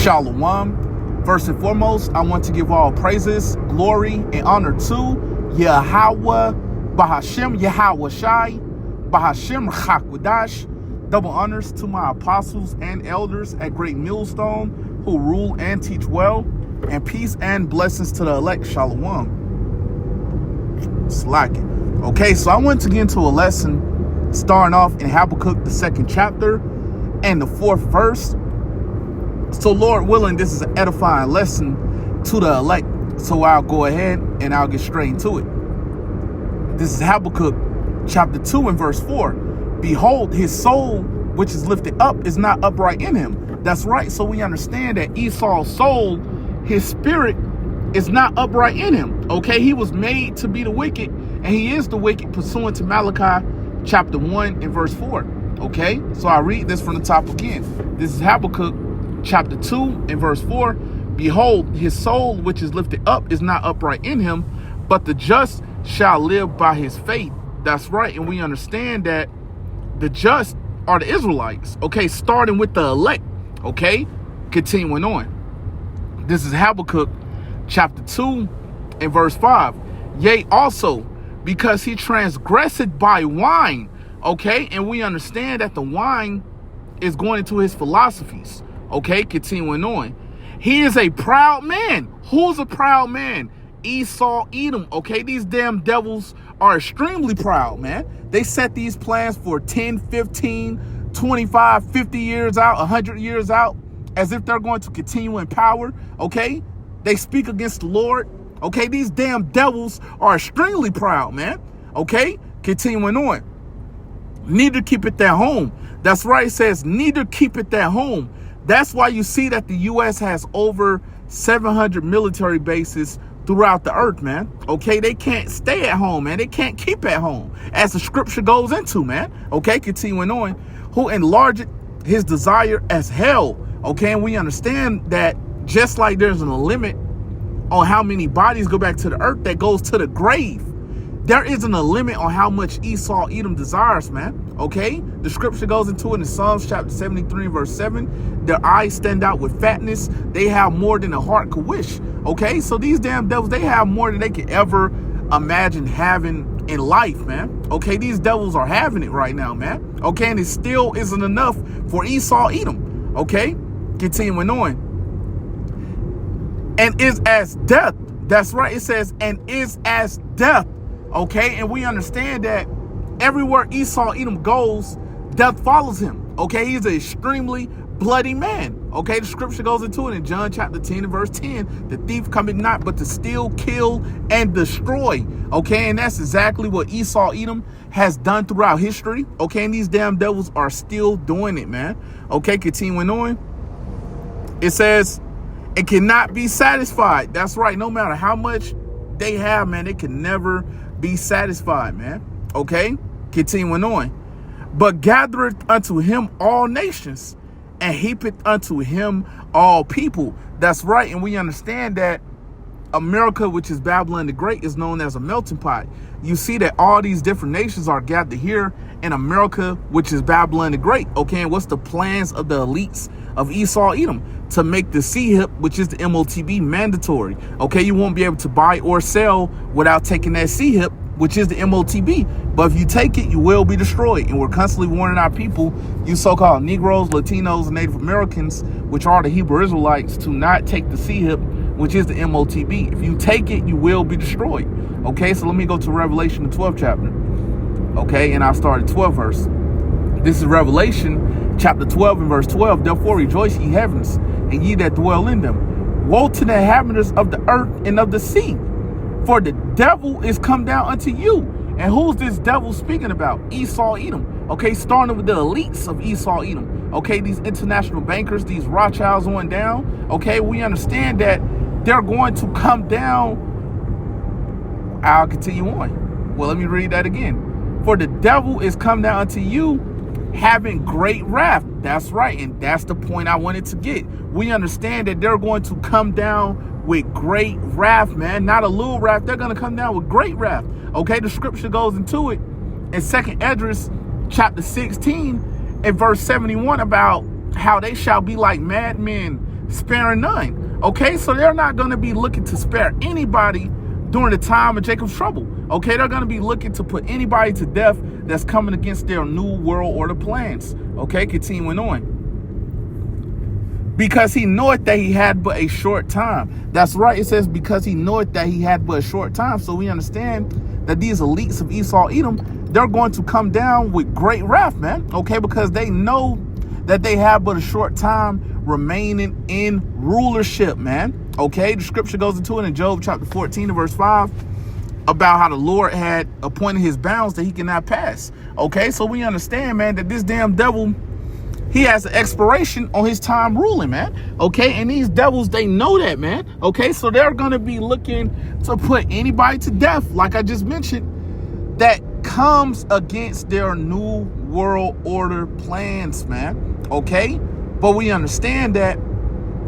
Shalom. First and foremost, I want to give all praises, glory, and honor to Yahweh, Bahashem Yahweh Shai, Bahashem Chakwadash. Double honors to my apostles and elders at Great Millstone who rule and teach well, and peace and blessings to the elect. Shalom. Slacking. Okay, so I want to get into a lesson starting off in Habakkuk, the 2nd chapter and the 4th verse. So Lord willing, this is an edifying lesson to the elect. So I'll go ahead and I'll get straight into it. This is Habakkuk chapter 2 and verse 4. Behold, his soul, which is lifted up, is not upright in him. That's right. So we understand that Esau's soul, his spirit, is not upright in him. Okay, he was made to be the wicked, and he is the wicked pursuant to Malachi chapter 1 and verse 4. Okay, so I read this from the top again. This is Habakkuk chapter 2 and verse 4. Behold, his soul which is lifted up is not upright in him, but the just shall live by his faith. That's right. And we understand that the just are the Israelites. Okay, starting with the elect. Okay, continuing on. This is Habakkuk chapter 2 and verse 5. Yea, also, because he transgressed by wine. Okay, and we understand that the wine is going into his philosophies. Okay, continuing on. He is a proud man. Who's a proud man? Esau, Edom. Okay, these damn devils are extremely proud, man. They set these plans for 10, 15, 25, 50 years out, 100 years out, as if they're going to continue in power. Okay, they speak against the Lord. Okay, these damn devils are extremely proud, man. Okay, continuing on. Neither keep it at home. That's right, it says neither keep it at home. That's why you see that the U.S. has over 700 military bases throughout the earth, man. Okay, they can't stay at home, man. They can't keep at home, as the scripture goes into, man. Okay, continuing on. Who enlarged his desire as hell. Okay, and we understand that just like there's a limit on how many bodies go back to the earth that goes to the grave, there isn't a limit on how much Esau, Edom desires, man. Okay, the scripture goes into it in Psalms chapter 73 verse 7. Their eyes stand out with fatness. They have more than a heart could wish. Okay, so these damn devils, they have more than they could ever imagine having in life, man. Okay, these devils are having it right now, man. Okay, and it still isn't enough for Esau, Edom. Okay, continuing on. And is as death. That's right, it says, and is as death. Okay, and we understand that everywhere Esau, Edom goes, death follows him. Okay, he's an extremely bloody man. Okay, the scripture goes into it in John chapter 10 and verse 10. The thief cometh not but to steal, kill, and destroy. Okay, and that's exactly what Esau, Edom has done throughout history. Okay, and these damn devils are still doing it, man. Okay, continuing on. It says, it cannot be satisfied. That's right, no matter how much they have, man, they can never be satisfied, man. Okay, continuing on. But gathereth unto him all nations, and heapeth unto him all people. That's right, and we understand that America, which is Babylon the Great, is known as a melting pot. You see that all these different nations are gathered here in America, which is Babylon the Great. Okay, and what's the plans of the elites of Esau, Edom? To make the CHIP, which is the MOTB, mandatory. Okay, you won't be able to buy or sell without taking that CHIP, which is the MOTB. But if you take it, you will be destroyed. And we're constantly warning our people, you so-called Negroes, Latinos, and Native Americans, which are the Hebrew Israelites, to not take the CHIP, which is the MOTB. If you take it, you will be destroyed. Okay, so let me go to Revelation, the 12th chapter. Okay, and I'll start at 12th verse. This is Revelation chapter 12 and verse 12. Therefore rejoice, ye heavens, and ye that dwell in them. Woe to the inhabitants of the earth and of the sea, for the devil is come down unto you. And who's this devil speaking about? Esau, Edom. Okay, starting with the elites of Esau, Edom. Okay, these international bankers, these Rothschilds on down. Okay, we understand that they're going to come down. I'll continue on. Well, let me read that again. For the devil is come down unto you, having great wrath. That's right, and that's the point I wanted to get. We understand that they're going to come down with great wrath, man. Not a little wrath. They're going to come down with great wrath. Okay, the scripture goes into it in 2nd Esdras chapter 16 and verse 71 about how they shall be like madmen sparing none. Okay, so they're not going to be looking to spare anybody during the time of Jacob's trouble. Okay, they're going to be looking to put anybody to death that's coming against their new world order plans. Okay, continuing on. Because he knoweth that he had but a short time. That's right. It says because he knoweth that he had but a short time. So we understand that these elites of Esau, Edom, they're going to come down with great wrath, man. Okay, because they know that they have but a short time remaining in rulership, man. Okay, the scripture goes into it in Job chapter 14 and verse 5 about how the Lord had appointed his bounds that he cannot pass. Okay, so we understand, man, that this damn devil, he has an expiration on his time ruling, man. Okay, and these devils, they know that, man. Okay, so they're going to be looking to put anybody to death, like I just mentioned, that comes against their new world order plans, man. Okay, but we understand that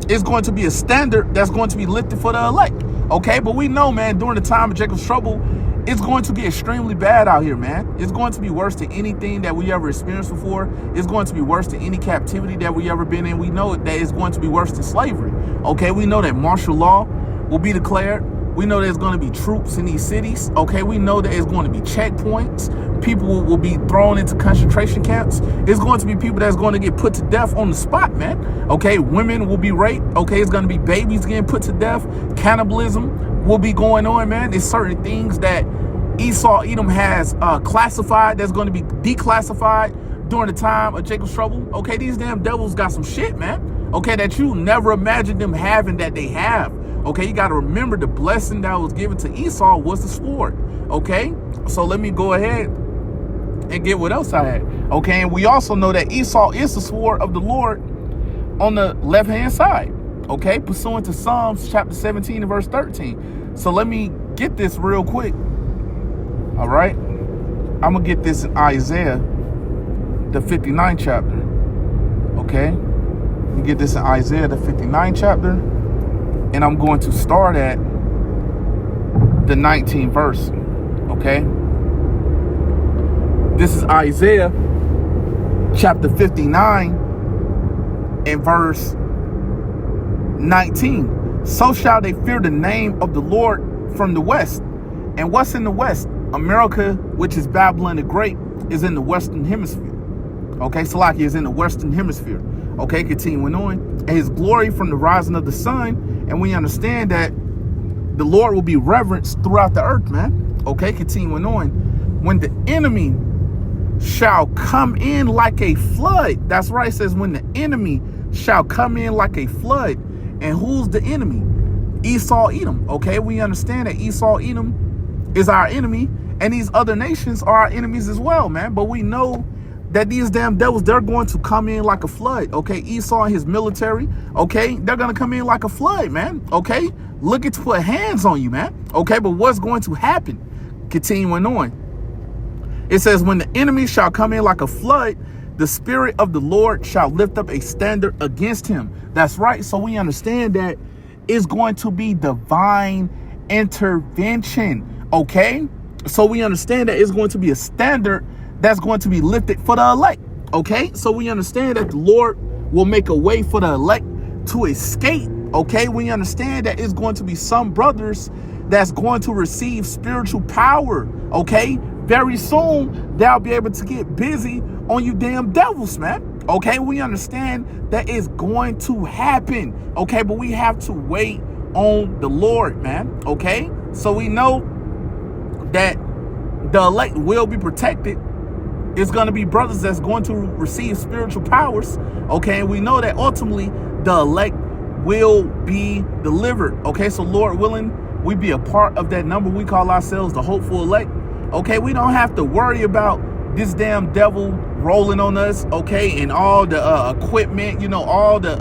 it's going to be a standard that's going to be lifted for the elect. Okay, but we know, man, during the time of Jacob's trouble, it's going to be extremely bad out here, man. It's going to be worse than anything that we ever experienced before. It's going to be worse than any captivity that we ever been in. We know that it's going to be worse than slavery. Okay, we know that martial law will be declared. We know there's going to be troops in these cities. Okay, we know that it's going to be checkpoints. People will be thrown into concentration camps. It's going to be people that's going to get put to death on the spot, man. Okay, women will be raped. Okay, it's going to be babies getting put to death. Cannibalism will be going on, man. There's certain things that Esau, Edom has classified that's going to be declassified during the time of Jacob's trouble. Okay, these damn devils got some shit, man. Okay, that you never imagined them having that they have. Okay, you got to remember the blessing that was given to Esau was the sword. Okay, so let me go ahead and get what else I had. Okay, and we also know that Esau is the sword of the Lord on the left-hand side. Okay, pursuant to Psalms chapter 17 and verse 13. So let me get this real quick. All right, I'm going to get this in Isaiah, the 59th chapter. Okay, let me get this in Isaiah, the 59th chapter. And I'm going to start at the 19th verse. Okay, this is Isaiah chapter 59 and verse 19. So shall they fear the name of the Lord from the west. And what's in the west? America, which is Babylon the Great, is in the western hemisphere. Okay, Salakia is in the western hemisphere. Okay, continuing on. And his glory from the rising of the sun. And we understand that the Lord will be reverenced throughout the earth, man. Okay, continuing on. When the enemy shall come in like a flood. That's right, it says when the enemy shall come in like a flood. And who's the enemy? Esau, Edom. Okay, we understand that Esau, Edom is our enemy. And these other nations are our enemies as well, man. But we know that these damn devils, they're going to come in like a flood. Okay, Esau and his military, okay, they're going to come in like a flood, man. Okay, looking to put hands on you, man. Okay, but what's going to happen? Continuing on. It says, when the enemy shall come in like a flood, the Spirit of the Lord shall lift up a standard against him. That's right. So we understand that it's going to be divine intervention. Okay, so we understand that it's going to be a standard that's going to be lifted for the elect. Okay, so we understand that the Lord will make a way for the elect to escape. Okay, we understand that it's going to be some brothers that's going to receive spiritual power. Okay, very soon they'll be able to get busy on you damn devils, man. Okay, we understand that it's going to happen. Okay, but we have to wait on the Lord, man. Okay, so we know that the elect will be protected. It's going to be brothers that's going to receive spiritual powers. Okay, and we know that ultimately the elect will be delivered. Okay, so Lord willing, we be a part of that number. We call ourselves the hopeful elect. Okay, we don't have to worry about this damn devil rolling on us. Okay, and all the equipment, you know, all the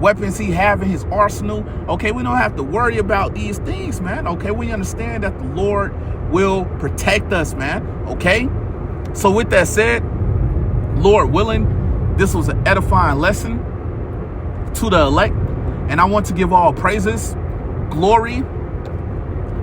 weapons he have in his arsenal. Okay, we don't have to worry about these things, man. Okay, we understand that the Lord will protect us, man. Okay, so with that said, Lord willing, this was an edifying lesson to the elect, and I want to give all praises, glory,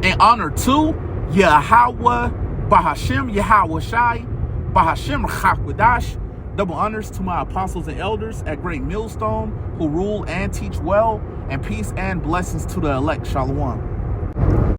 and honor to Yahweh Bahashem, Yahweh Shai, Bahashem Chakwadash, Double honors to my apostles and elders at Great Millstone who rule and teach well, and peace and blessings to the elect. Shalom.